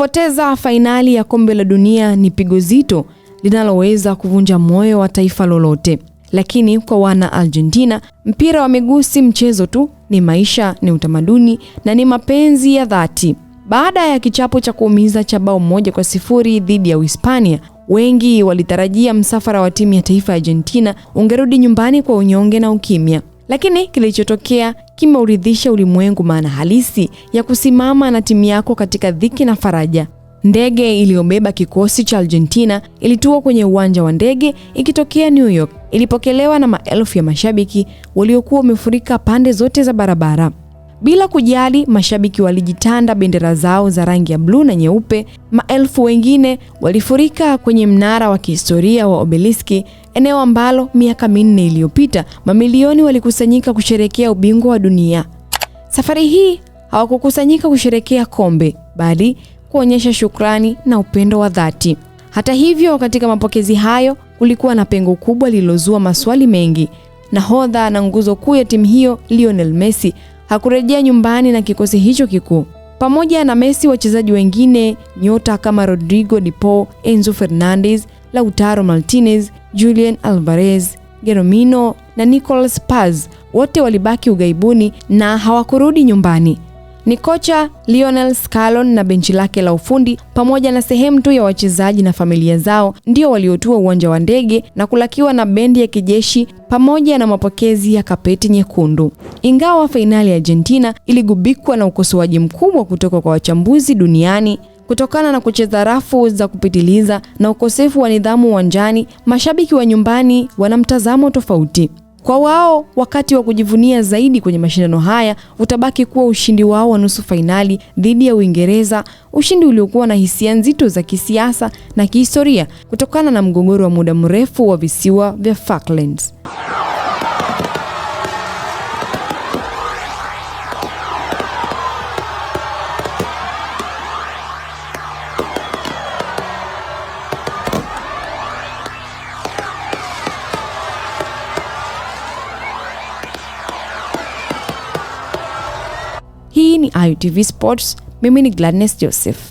Kupoteza fainali ya kombe la dunia ni pigo zito linaloweza kuvunja moyo wa taifa lolote. Lakini kwa wana Argentina, mpira wa miguu si mchezo tu, ni maisha, ni utamaduni na ni mapenzi ya dhati. Baada ya kichapo cha kuumiza cha bao 1-0 dhidi ya Uhispania, wengi walitarajia msafara wa timu ya taifa ya Argentina ungerudi nyumbani kwa unyonge na ukimya. Lakini kilichotokea kimeuridhisha ulimwengu maana halisi ya kusimama na timu yako katika dhiki na faraja. Ndege iliyobeba kikosi cha Argentina ilitua kwenye uwanja wa ndege ikitokea New York. Ilipokelewa na maelfu ya mashabiki waliokuwa wamefurika pande zote za barabara. Bila kujali, mashabiki walijitanda bendera zao za rangi ya bluu na nyeupe. Maelfu wengine walifurika kwenye mnara wa kihistoria wa Obeliski, eneo ambalo miaka 4 iliyopita mamilioni walikusanyika kusherehekea ubingwa wa dunia. Safari hii hawakukusanyika kusherehekea kombe, bali kuonyesha shukrani na upendo wa dhati. Hata hivyo, katika mapokezi hayo kulikuwa na pengo kubwa lililozua maswali mengi. Nahodha na nguzo kuu ya timu hiyo, Lionel Messi, hakurejea nyumbani na kikosi hicho kikuu. Pamoja na Messi, wachezaji wengine nyota kama Rodrigo de Paul, Enzo Fernandez, Lautaro Martinez, Julian Alvarez, Geromino na Nicolas Paz wote walibaki ughaibuni na hawakurudi nyumbani. Ni kocha Lionel Scaloni na benchi lake la ufundi pamoja na sehemu tu ya wachezaji na familia zao ndio waliotua uwanja wa ndege na kulakiwa na bendi ya kijeshi pamoja na mapokezi ya kapeti nyekundu. Ingawa fainali ya Argentina iligubikwa na ukosoaji mkubwa kutoka kwa wachambuzi duniani kutokana na kucheza rafu za kupitiliza na ukosefu wa nidhamu uwanjani, mashabiki wa nyumbani wana mtazamo tofauti. Kwa wao, wakati wa kujivunia zaidi kwenye mashindano haya utabaki kuwa ushindi wao wa nusu fainali dhidi ya Uingereza, ushindi uliokuwa na hisia nzito za kisiasa na kihistoria kutokana na mgogoro wa muda mrefu wa visiwa vya Falklands. Hii ni IUTV Sports. Mimi ni Gladness Joseph.